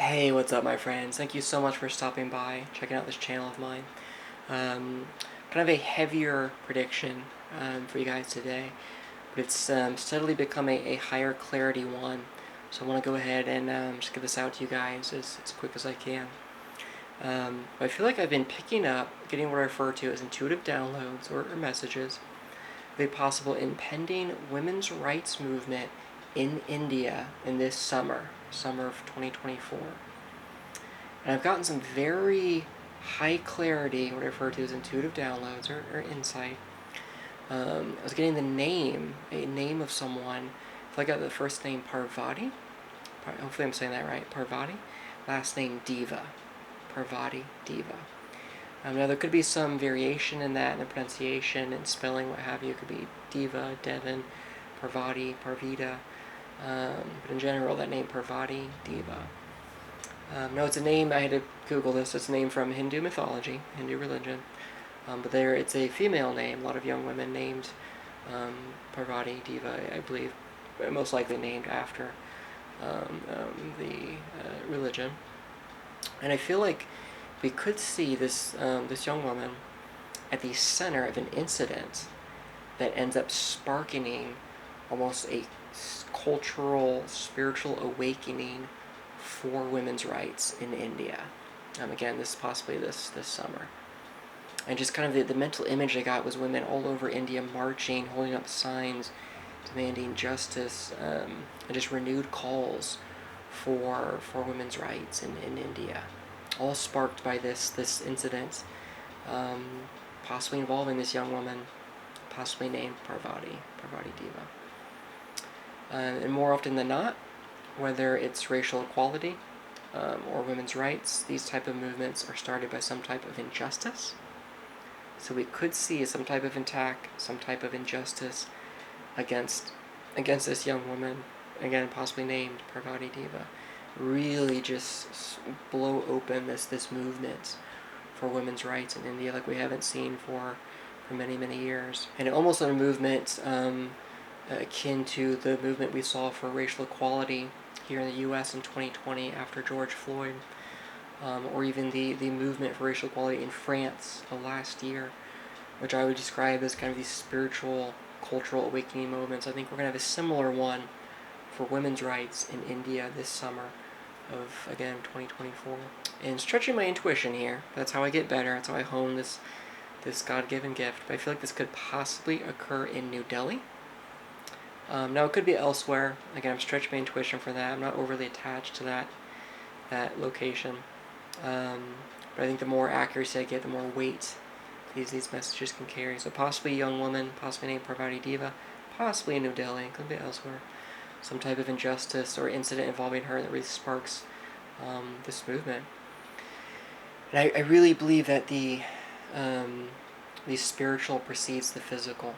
Hey, what's up, my friends? Thank you so much for stopping by, checking out this channel of mine. Kind of a heavier prediction for you guys today, but it's steadily becoming a higher clarity one. So I want to go ahead and just get this out to you guys as quick as I can. I feel like I've been picking up, getting what I refer to as intuitive downloads or messages of a possible impending women's rights movement in India in this summer of 2024. And I've gotten some very high clarity, what I refer to as intuitive downloads or insight. I was getting a name of someone. If I got the first name Parvati, hopefully I'm saying that right, Parvati. Last name Deva, Parvati, Deva. Now there could be some variation in that, in the pronunciation and spelling, what have you. It could be Deva, Devon, Parvati, Parvita. But in general, that name Parvati, Deva. No, it's a name, I had to Google this, it's a name from Hindu mythology, Hindu religion. But it's a female name, a lot of young women named Parvati, Deva, I believe, most likely named after the religion. And I feel like we could see this young woman at the center of an incident that ends up sparking almost a cultural, spiritual awakening for women's rights in India. Again, this possibly this summer. And just kind of the mental image I got was women all over India marching, holding up signs, demanding justice, and just renewed calls for women's rights in India. All sparked by this incident, possibly involving this young woman, possibly named Parvati Deva. And more often than not, whether it's racial equality or women's rights, these type of movements are started by some type of injustice. So we could see some type of attack, some type of injustice against this young woman, again possibly named Parvati Deva, really just blow open this movement for women's rights in India like we haven't seen for many years. And almost a movement akin to the movement we saw for racial equality here in the U.S. in 2020 after George Floyd, or even the movement for racial equality in France last year, which I would describe as kind of these spiritual, cultural awakening moments. I think we're going to have a similar one for women's rights in India this summer of, again, 2024. And stretching my intuition here, that's how I get better, that's how I hone this God-given gift. But I feel like this could possibly occur in New Delhi. Now it could be elsewhere. Again, I'm stretching my intuition for that. I'm not overly attached to that location. But I think the more accuracy I get, the more weight these messages can carry. So possibly a young woman, possibly named Parvati Deva, possibly in New Delhi, it could be elsewhere. Some type of injustice or incident involving her that really sparks this movement. And I really believe that the spiritual precedes the physical.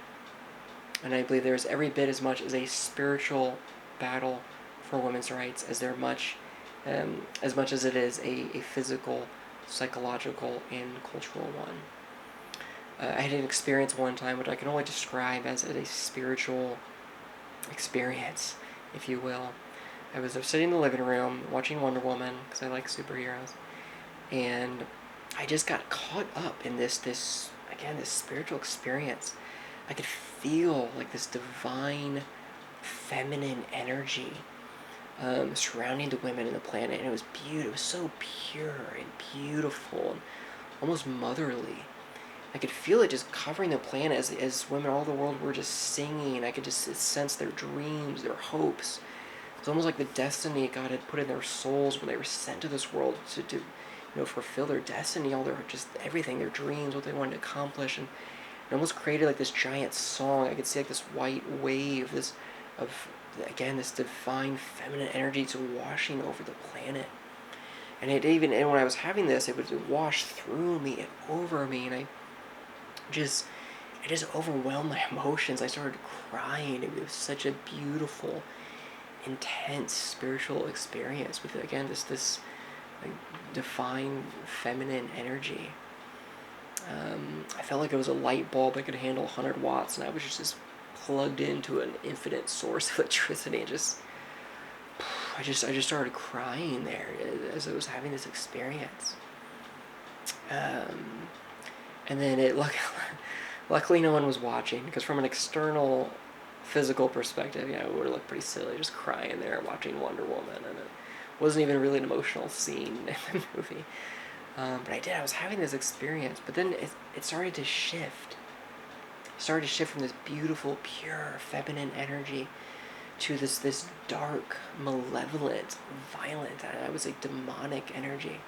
And I believe there's every bit as much as a spiritual battle for women's rights as much as it is a physical, psychological, and cultural one. I had an experience one time which I can only describe as a spiritual experience, if you will. I was sitting in the living room watching Wonder Woman because I like superheroes, and I just got caught up in this spiritual experience. I could feel like this divine feminine energy surrounding the women and the planet, and it was beautiful. It was so pure and beautiful and almost motherly. I could feel it just covering the planet as women all over the world were just singing. I could just sense their dreams, their hopes. It was almost like the destiny God had put in their souls when they were sent to this world to fulfill their destiny, all their just everything, their dreams, what they wanted to accomplish, and it almost created like this giant song. I could see like this white wave, this divine feminine energy just washing over the planet. And when I was having this, it would wash through me and over me, and it just overwhelmed my emotions. I started crying. It was such a beautiful, intense spiritual experience with, again, this like divine feminine energy. I felt like it was a light bulb that could handle 100 watts, and I was just plugged into an infinite source of electricity. And I just started crying there as I was having this experience. And then luckily no one was watching, because from an external physical perspective, it would have looked pretty silly just crying there watching Wonder Woman, and it wasn't even really an emotional scene in the movie. But I was having this experience, but then it started to shift. It started to shift from this beautiful, pure, feminine energy to this dark, malevolent, violent, I would say demonic energy.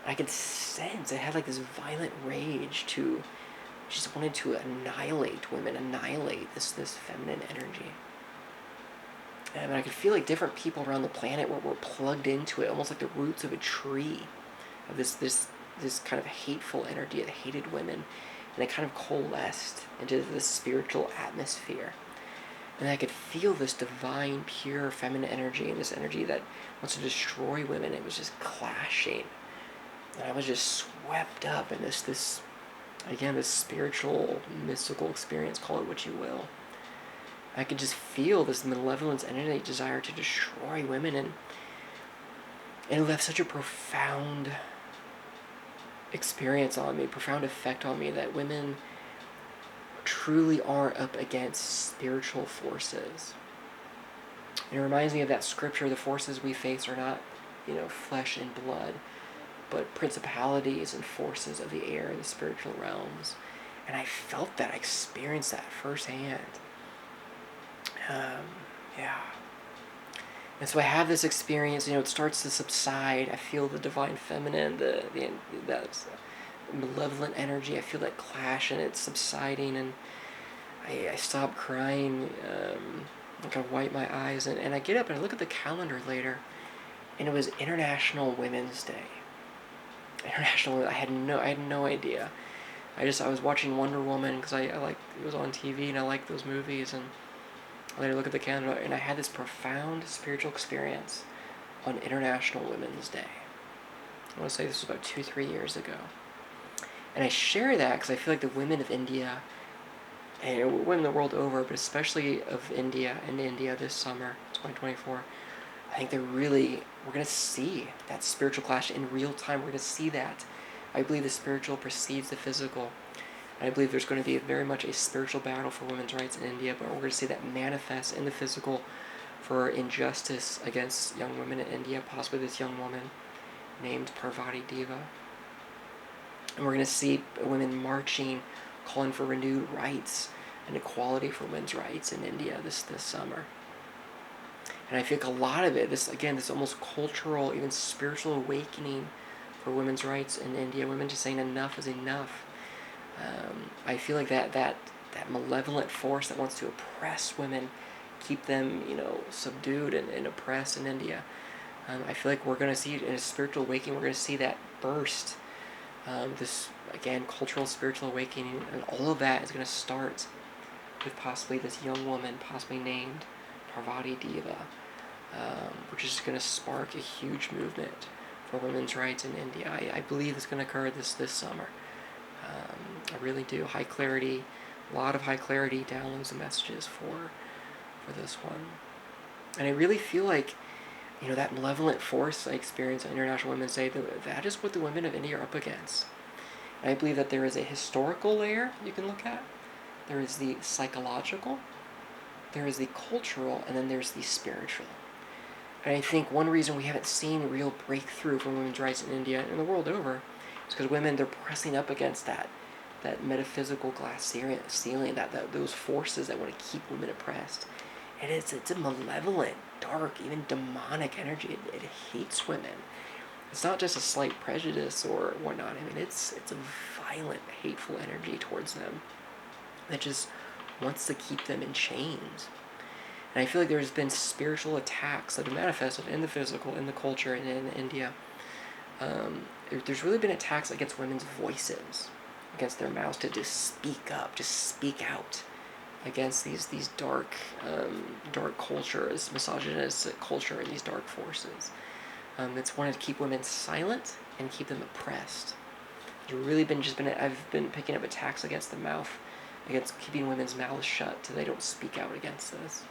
I could sense it had like this violent rage to just wanted to annihilate women, annihilate this feminine energy. And I could feel like different people around the planet were plugged into it, almost like the roots of a tree, of this kind of hateful energy that hated women, and it kind of coalesced into this spiritual atmosphere. And I could feel this divine, pure, feminine energy, and this energy that wants to destroy women. It was just clashing. And I was just swept up in this spiritual, mystical experience, call it what you will. I could just feel this malevolence energy, desire to destroy women, and it left such a profound experience on me, profound effect on me, that women truly are up against spiritual forces. And it reminds me of that scripture, the forces we face are not, flesh and blood, but principalities and forces of the air, the spiritual realms. And I felt that, I experienced that firsthand. And so I have this experience, it starts to subside. I feel the divine feminine, that malevolent energy. I feel that clash, and it's subsiding, and I stop crying. I wipe my eyes, and I get up and I look at the calendar later, and it was International Women's Day. I had no idea. I was watching Wonder Woman because I like, it was on TV, and I like those movies, and I later look at the calendar, and I had this profound spiritual experience on International Women's Day. I want to say this was about 2-3 years ago. And I share that because I feel like the women of India, and women the world over, but especially of India and India this summer, 2024, I think we're going to see that spiritual clash in real time. We're going to see that. I believe the spiritual precedes the physical. And I believe there's going to be very much a spiritual battle for women's rights in India, but we're going to see that manifest in the physical for injustice against young women in India, possibly this young woman named Parvati Deva. And we're going to see women marching, calling for renewed rights and equality for women's rights in India this summer. And I think a lot of it, this almost cultural, even spiritual awakening for women's rights in India, women just saying enough is enough. I feel like that malevolent force that wants to oppress women, keep them, subdued and oppressed in India. I feel like we're going to see it in a spiritual awakening. We're going to see that burst. This, again, cultural, spiritual awakening, and all of that is going to start with possibly this young woman, possibly named Parvati Deva, which is going to spark a huge movement for women's rights in India. I believe it's going to occur this summer. I really do. High clarity, a lot of high clarity downloads and messages for this one. And I really feel like, that malevolent force I experienced on International Women's Day, that is what the women of India are up against. And I believe that there is a historical layer you can look at. There is the psychological, there is the cultural, and then there's the spiritual. And I think one reason we haven't seen real breakthrough for women's rights in India and the world over is because women, they're pressing up against that metaphysical glass ceiling, those forces that want to keep women oppressed. And it's a malevolent, dark, even demonic energy. It hates women. It's not just a slight prejudice or whatnot. I mean, it's a violent, hateful energy towards them that just wants to keep them in chains. And I feel like there's been spiritual attacks that have manifested in the physical, in the culture, and in India. There's really been attacks against women's voices, against their mouths to just speak up, just speak out against these dark cultures, misogynistic culture, and these dark forces. It's wanted to keep women silent and keep them oppressed. I've been picking up attacks against the mouth, against keeping women's mouths shut so they don't speak out against this.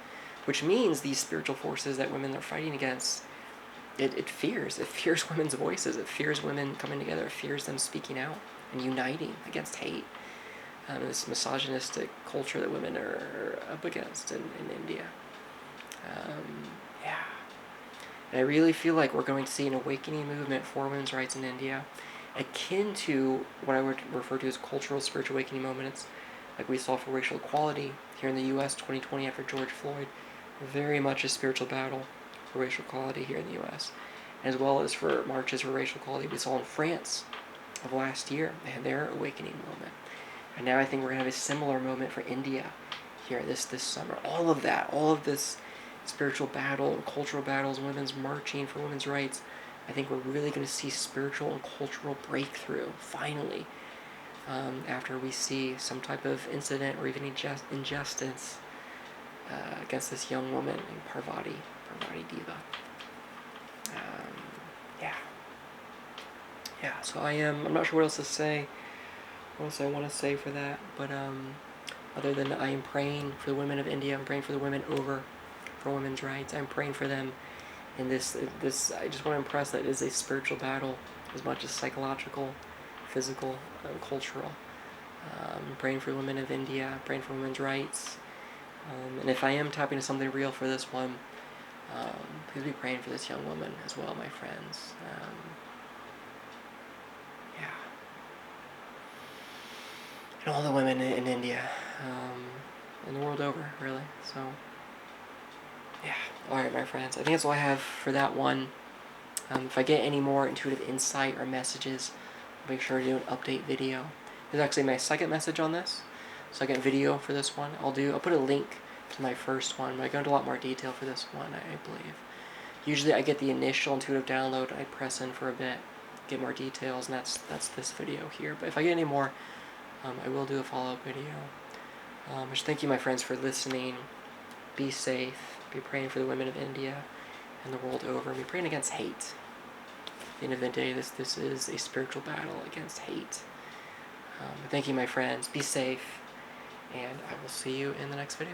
which means these spiritual forces that women are fighting against, it fears women's voices, it fears women coming together, it fears them speaking out and uniting against hate, this misogynistic culture that women are up against in India. Yeah. And I really feel like we're going to see an awakening movement for women's rights in India, akin to what I would refer to as cultural spiritual awakening moments, like we saw for racial equality here in the U.S. 2020 after George Floyd. Very much a spiritual battle for racial equality here in the U.S., as well as for marches for racial equality we saw in France of last year. They had their awakening moment. And now I think we're going to have a similar moment for India here this summer. All of that, all of this spiritual battle and cultural battles, women's marching for women's rights, I think we're really going to see spiritual and cultural breakthrough, finally, after we see some type of incident or even injustice against this young woman named Parvati Deva. Yeah, so I'm not sure what else to say, what else I want to say for that, but other than I am praying for the women of India, I'm praying for the women over for women's rights, I'm praying for them in this, I just want to impress that it is a spiritual battle as much as psychological, physical, and cultural. I'm praying for the women of India, praying for women's rights, and if I am tapping into something real for this one, please be praying for this young woman as well, my friends. Yeah. And all the women in India, and the world over, really. So, yeah. Alright, my friends. I think that's all I have for that one. If I get any more intuitive insight or messages, I'll make sure to do an update video. This is actually my second message on this. Second video for this one. I'll put a link to my first one, but I go into a lot more detail for this one, I believe. Usually I get the initial intuitive download, and I press in for a bit, get more details, and that's this video here. But if I get any more, I will do a follow-up video. Just thank you, my friends, for listening. Be safe. Be praying for the women of India and the world over. Be praying against hate. At the end of the day, this is a spiritual battle against hate. Thank you, my friends. Be safe, and I will see you in the next video.